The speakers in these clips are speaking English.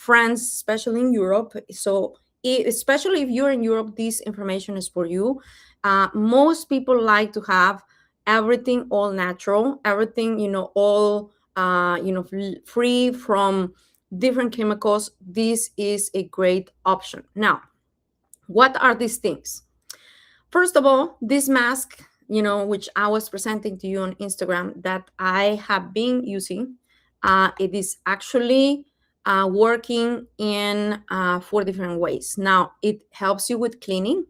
friends, especially in Europe. So especially if you're in Europe, this information is for you. Most people like to have everything all natural, everything, all, free from different chemicals. This is a great option. Now, what are these things? First of all, this mask, which I was presenting to you on Instagram, that I have been using, it is actually working in 4 different ways. Now, it helps you with cleaning,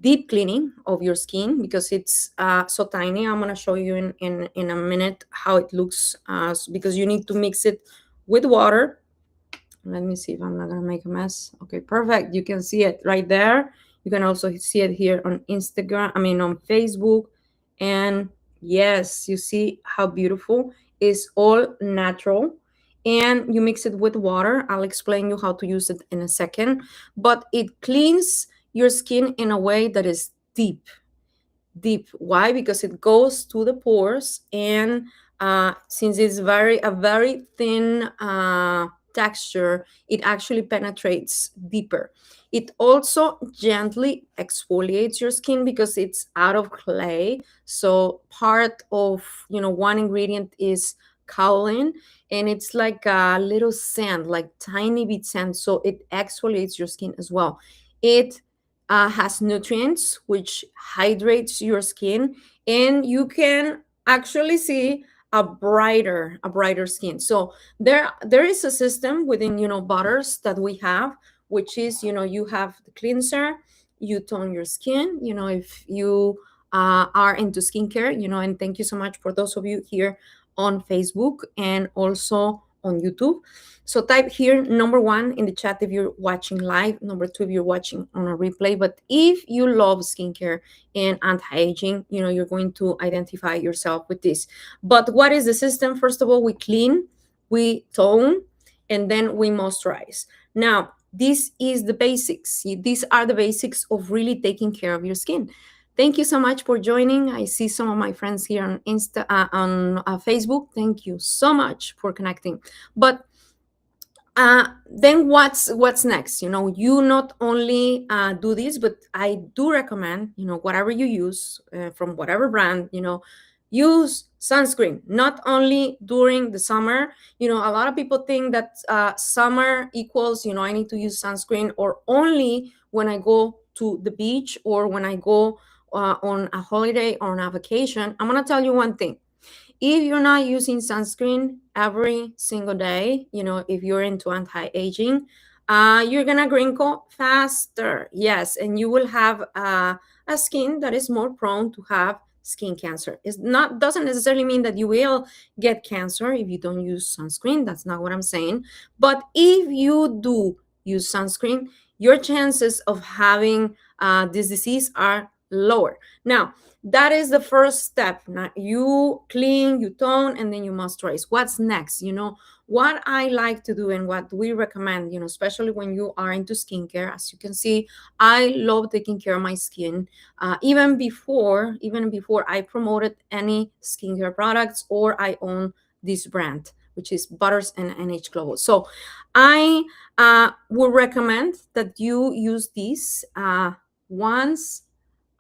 deep cleaning of your skin, because it's so tiny. I'm going to show you in a minute how it looks, because you need to mix it with water. Let me see if I'm not gonna make a mess. Okay, perfect. You can see it right there. You can also see it here on Instagram, on Facebook. And yes, you see how beautiful. It's all natural. And you mix it with water. I'll explain you how to use it in a second. But it cleans your skin in a way that is deep. Deep. Why? Because it goes to the pores, and since it's a very thin texture, it actually penetrates deeper. It also gently exfoliates your skin because it's out of clay. So part of, one ingredient is kaolin, and it's like a little sand, like tiny bit sand. So it exfoliates your skin as well. It has nutrients which hydrates your skin, and you can actually see a brighter skin. So there is a system within, butters that we have, which is, you have the cleanser, you tone your skin, if you are into skincare, and thank you so much for those of you here on Facebook and also on YouTube. So type here number 1 in the chat if you're watching live, number 2 if you're watching on a replay. But if you love skincare and anti-aging, you're going to identify yourself with this. But what is the system? First of all, we clean, we tone, and then we moisturize. Now, this is the basics. These are the basics of really taking care of your skin. Thank you so much for joining. I see some of my friends here on Facebook. Thank you so much for connecting. But then what's next? You not only do this, but I do recommend, whatever you use, from whatever brand, use sunscreen, not only during the summer. A lot of people think that summer equals, I need to use sunscreen, or only when I go to the beach, or when I go on a holiday or on a vacation. I'm going to tell you one thing. If you're not using sunscreen every single day, if you're into anti-aging, you're gonna wrinkle faster. Yes, and you will have a skin that is more prone to have skin cancer. It doesn't necessarily mean that you will get cancer if you don't use sunscreen. That's not what I'm saying. But if you do use sunscreen, your chances of having this disease are lower. Now, that is the first step. Now, you clean, you tone, and then you moisturize. What's next? What I like to do and what we recommend, especially when you are into skincare. As you can see, I love taking care of my skin. Even before I promoted any skincare products, or I own this brand, which is Butters and NH Global. So I would recommend that you use this once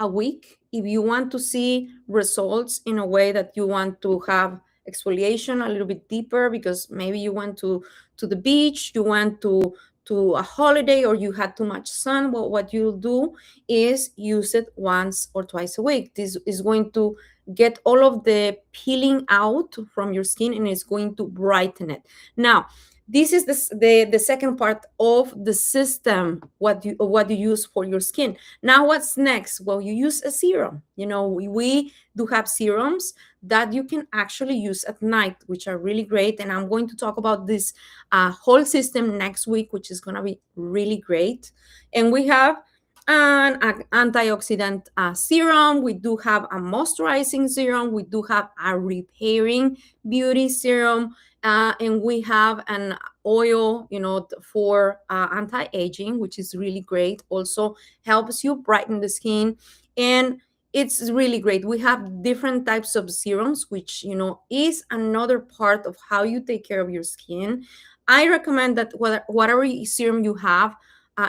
a week if you want to see results in a way that you want to have exfoliation a little bit deeper, because maybe you went to the beach, you went to a holiday, or you had too much sun. Well, what you'll do is use it once or twice a week. This is going to get all of the peeling out from your skin, and it's going to brighten it. Now, this is the second part of the system, what you use for your skin. Now, what's next? Well, you use a serum. We do have serums that you can actually use at night, which are really great. And I'm going to talk about this whole system next week, which is going to be really great. And we have an antioxidant serum. We do have a moisturizing serum. We do have a repairing beauty serum. And we have an oil, for anti-aging, which is really great. Also helps you brighten the skin. And it's really great. We have different types of serums, which is another part of how you take care of your skin. I recommend that whatever serum you have,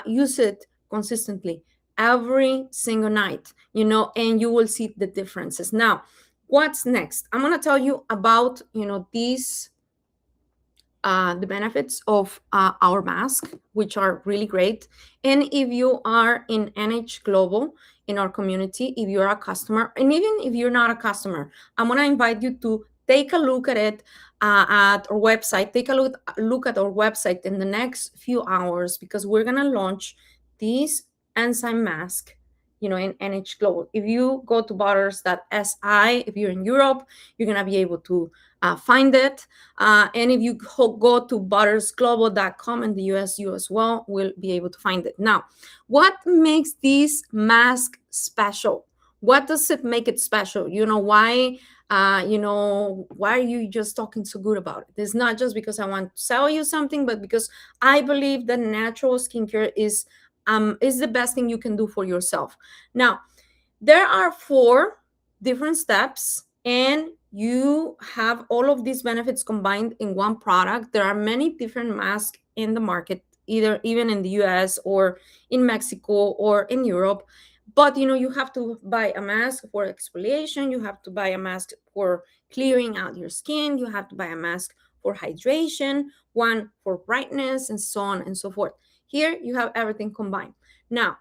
use it consistently every single night, and you will see the differences. Now, what's next? I'm going to tell you about these the benefits of our mask, which are really great. And if you are in NH Global, in our community, if you're a customer, and even if you're not a customer, I'm going to invite you to take a look at it at our website. Take a look at our website in the next few hours, because we're going to launch this enzyme mask in NH Global. If you go to butters.si, if you're in Europe, you're going to be able to find it. And if you go to buttersglobal.com in the US, you as well will be able to find it. Now, what makes this mask special? What does it make it special? Why? Why are you just talking so good about it? It's not just because I want to sell you something, but because I believe that natural skincare is the best thing you can do for yourself. Now, there are 4 different steps, and you have all of these benefits combined in one product. There are many different masks in the market, even in the US or in Mexico or in Europe. But you have to buy a mask for exfoliation, you have to buy a mask for clearing out your skin, you have to buy a mask for hydration, one for brightness, and so on and so forth. Here you have everything combined. Now,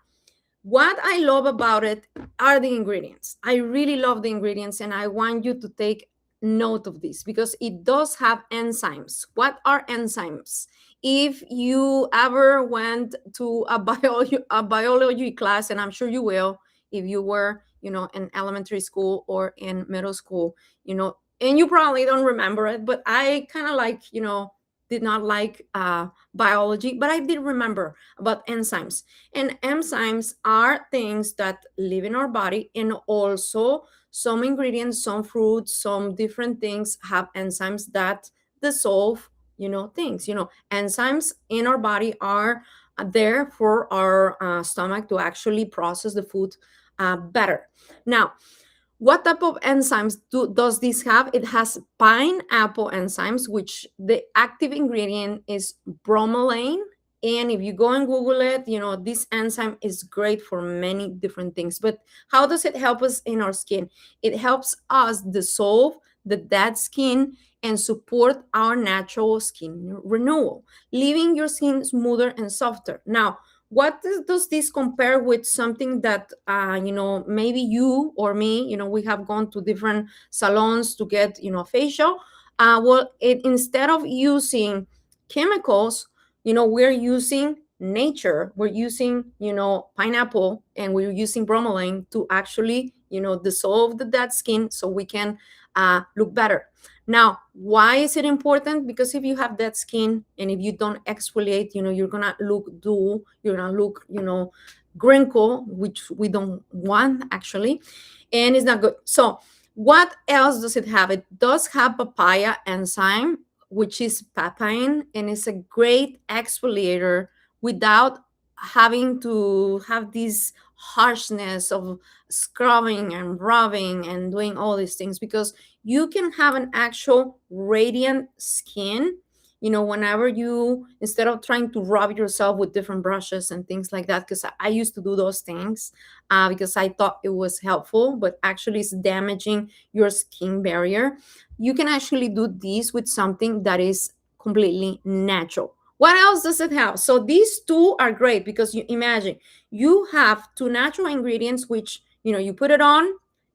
what I love about it are the ingredients. I really love the ingredients, and I want you to take note of this because it does have enzymes. What are enzymes? If you ever went to a biology class, and I'm sure you will, if you were, in elementary school or in middle school, and you probably don't remember it, but I kind of did not like biology, but I did remember about enzymes. And enzymes are things that live in our body, and also some ingredients, some fruits, some different things have enzymes that dissolve, things. Enzymes in our body are there for our stomach to actually process the food better. Now, what type of enzymes does this have? It has pineapple enzymes, which the active ingredient is bromelain. And if you go and Google it, this enzyme is great for many different things. But how does it help us in our skin? It helps us dissolve the dead skin and support our natural skin renewal, leaving your skin smoother and softer. Now, what does this compare with something that maybe you or me, we have gone to different salons to get a facial? Well, instead of using chemicals, we're using nature. We're using pineapple, and we're using bromelain to actually dissolve the dead skin so we can look better. Now, why is it important? Because if you have dead skin and if you don't exfoliate, you're gonna look dull, you're gonna look, wrinkle, which we don't want actually, and it's not good. So, what else does it have? It does have papaya enzyme, which is papain, and it's a great exfoliator without having to have this harshness of scrubbing and rubbing and doing all these things, because you can have an actual radiant skin whenever you, instead of trying to rub yourself with different brushes and things like that, because I used to do those things because I thought it was helpful, but actually it's damaging your skin barrier. You can actually do this with something that is completely natural. What else does it have? So these 2 are great because you imagine you have 2 natural ingredients, which you put it on,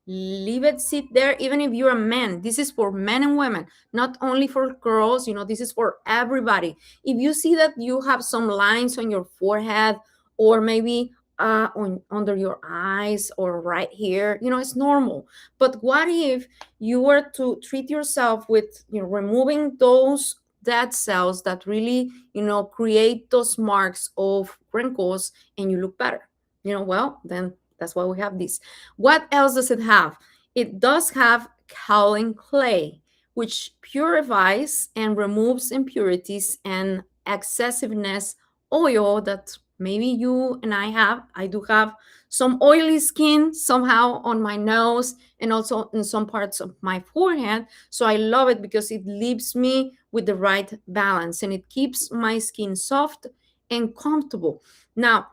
leave it sit there. Even if you're a man, this is for men and women, not only for girls. This is for everybody. If you see that you have some lines on your forehead, or maybe under your eyes, or right here, it's normal. But what if you were to treat yourself with removing those dead cells that really create those marks of wrinkles, and you look better? Well, then that's why we have this. What else does it have? It does have kaolin clay, which purifies and removes impurities and excessiveness oil that maybe you and I do have some oily skin somehow on my nose and also in some parts of my forehead. So I love it because it leaves me with the right balance and it keeps my skin soft and comfortable. Now,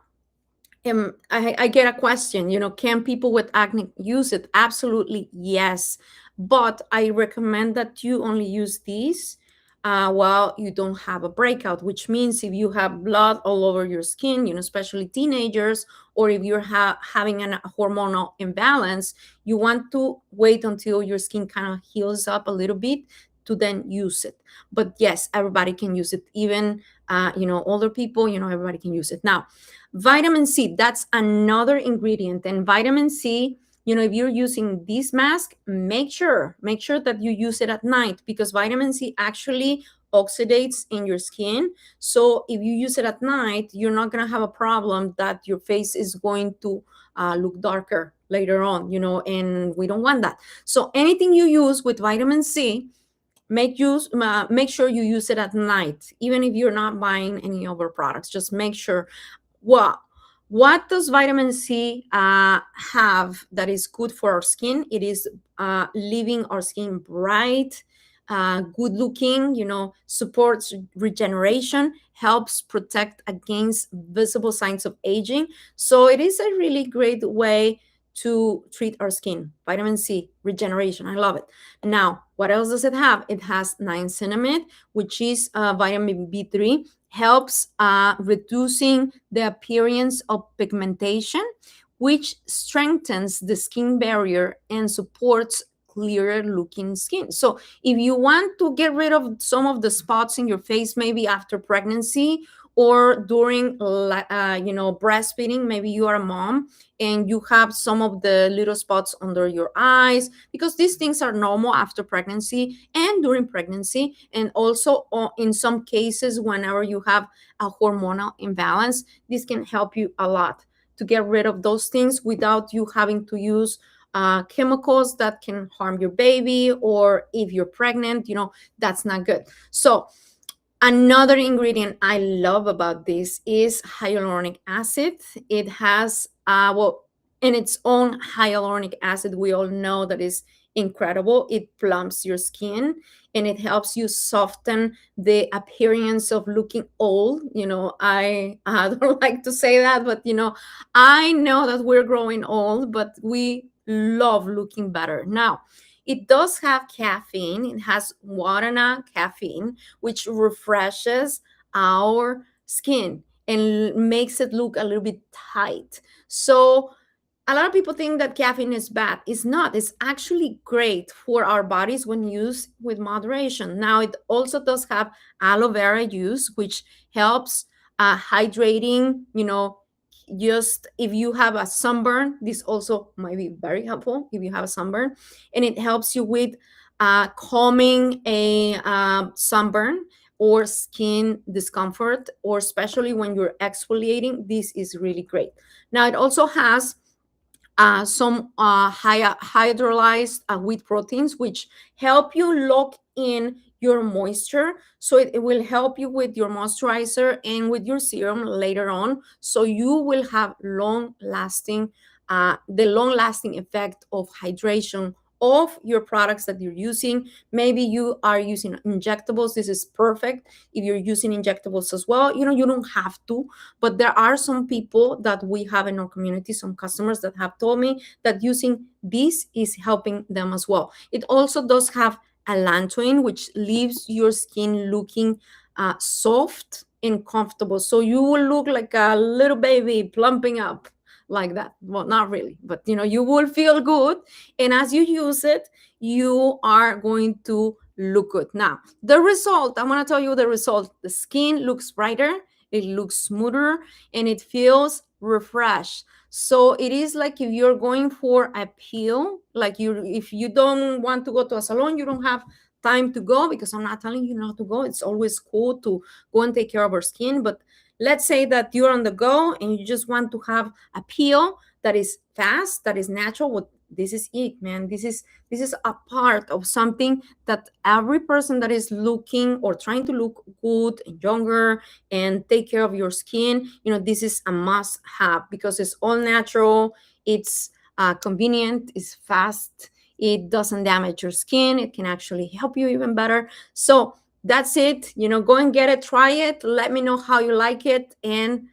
I get a question, can people with acne use it? Absolutely, yes. But I recommend that you only use these while you don't have a breakout, which means if you have blood all over your skin, especially teenagers, or if you're having a hormonal imbalance, you want to wait until your skin kind of heals up a little bit to then use it. But yes, everybody can use it, even older people, everybody can use it. Now, vitamin C, that's another ingredient. And vitamin C, if you're using this mask, make sure that you use it at night, because vitamin C actually oxidates in your skin. So if you use it at night, you're not going to have a problem that your face is going to look darker later on, and we don't want that. So anything you use with vitamin C, make sure you use it at night, even if you're not buying any other products. Just make sure. Well, what does vitamin C have that is good for our skin? It is leaving our skin bright, good looking, supports regeneration, helps protect against visible signs of aging. So it is a really great way to treat our skin. Vitamin C, regeneration. I love it. Now, what else does it have? It has niacinamide, which is vitamin B3, helps reducing the appearance of pigmentation, which strengthens the skin barrier and supports clearer looking skin. So if you want to get rid of some of the spots in your face, maybe after pregnancy or during breastfeeding, maybe you are a mom and you have some of the little spots under your eyes, because these things are normal after pregnancy and during pregnancy, and also in some cases whenever you have a hormonal imbalance, this can help you a lot to get rid of those things without you having to use chemicals that can harm your baby, or if you're pregnant, that's not good. So another ingredient I love about this is hyaluronic acid. It has, in its own, hyaluronic acid, we all know that is incredible. It plumps your skin and it helps you soften the appearance of looking old. I don't like to say that, but I know that we're growing old, but we love looking better. Now, it does have caffeine. It has guarana caffeine, which refreshes our skin and makes it look a little bit tight. So a lot of people think that caffeine is bad. It's not. It's actually great for our bodies when used with moderation. Now, it also does have aloe vera juice, which helps hydrating, just if you have a sunburn, this also might be very helpful if you have a sunburn, and it helps you with calming a sunburn or skin discomfort, or especially when you're exfoliating. This is really great. Now, it also has some hydrolyzed wheat proteins, which help you lock in your moisture. So it will help you with your moisturizer and with your serum later on. So you will have the long lasting effect of hydration of your products that you're using. Maybe you are using injectables. This is perfect if you're using injectables as well. You don't have to, but there are some people that we have in our community, some customers that have told me that using this is helping them as well. It also does have allantoin, which leaves your skin looking soft and comfortable. So you will look like a little baby plumping up like that. Well, not really, but you will feel good. And as you use it, you are going to look good. Now, the result, I want to tell you the result. The skin looks brighter, it looks smoother, and it feels refreshed. So it is like if you're going for a peel, if you don't want to go to a salon, you don't have time to go, because I'm not telling you not to go. It's always cool to go and take care of our skin. But let's say that you're on the go and you just want to have a peel that is fast, that is natural, this is it, man. This is a part of something that every person that is looking or trying to look good and younger and take care of your skin, this is a must have because it's all natural. It's convenient, it's fast, it doesn't damage your skin, it can actually help you even better. So that's it. Go and get it, try it, let me know how you like it. And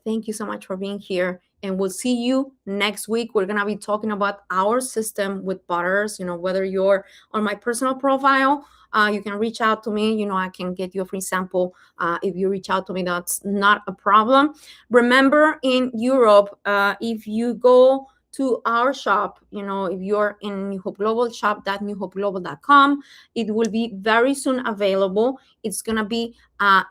thank you so much for being here. And we'll see you next week. We're going to be talking about our system with butters. Whether you're on my personal profile, you can reach out to me. I can get you a free sample. If you reach out to me, that's not a problem. Remember, in Europe, if you go to our shop, if you're in New Hope Global, shop.newhopeglobal.com, it will be very soon available. It's going to be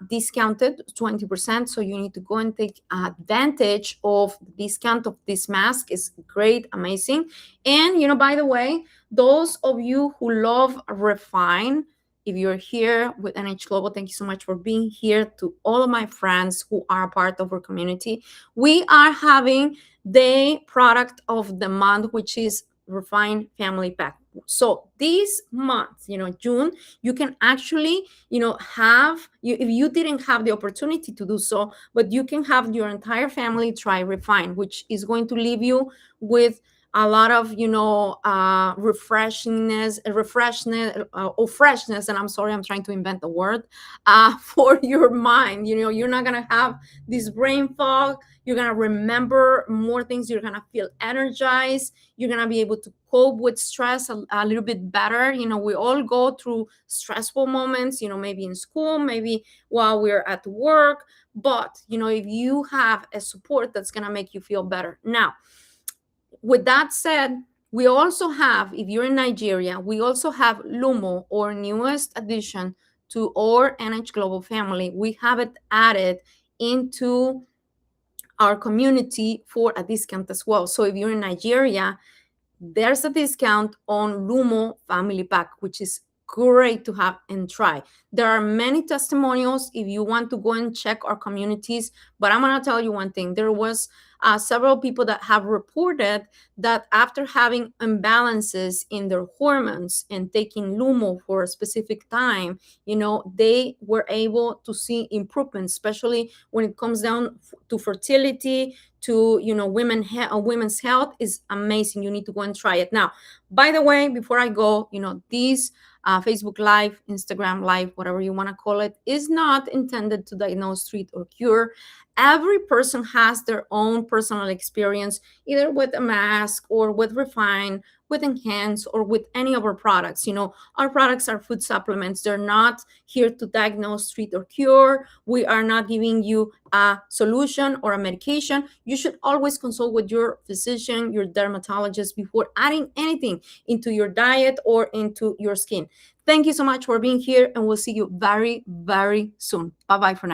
discounted 20%. So you need to go and take advantage of the discount of this mask. It's great, amazing. And, by the way, those of you who love Refine, if you're here with NH Global, thank you so much for being here. To all of my friends who are part of our community, we are having the product of the month, which is Refine Family Pack. So this month, June, you can actually, if you didn't have the opportunity to do so, but you can have your entire family try Refine, which is going to leave you with a lot of freshness, and I'm sorry, I'm trying to invent the word for your mind. You're not gonna have this brain fog. You're gonna remember more things. You're gonna feel energized. You're gonna be able to cope with stress a little bit better. We all go through stressful moments, maybe in school, maybe while we're at work, but if you have a support, that's gonna make you feel better. Now, with that said, we also have, if you're in Nigeria, we also have Lumo, our newest addition to our NH Global family. We have it added into our community for a discount as well. So if you're in Nigeria, there's a discount on Lumo Family Pack, which is great to have and try. There are many testimonials if you want to go and check our communities, but I'm going to tell you one thing. There was several people that have reported that after having imbalances in their hormones and taking Lumo for a specific time, they were able to see improvements, especially when it comes down to fertility, to women's health is amazing. You need to go and try it. Now, by the way, before I go, these Facebook Live, Instagram Live, whatever you want to call it, is not intended to diagnose, treat, or cure. Every person has their own personal experience, either with a mask or with Refine, with Enhance, or with any of our products. Our products are food supplements. They're not here to diagnose, treat, or cure. We are not giving you a solution or a medication. You should always consult with your physician, your dermatologist, before adding anything into your diet or into your skin. Thank you so much for being here, and we'll see you very, very soon. Bye-bye for now.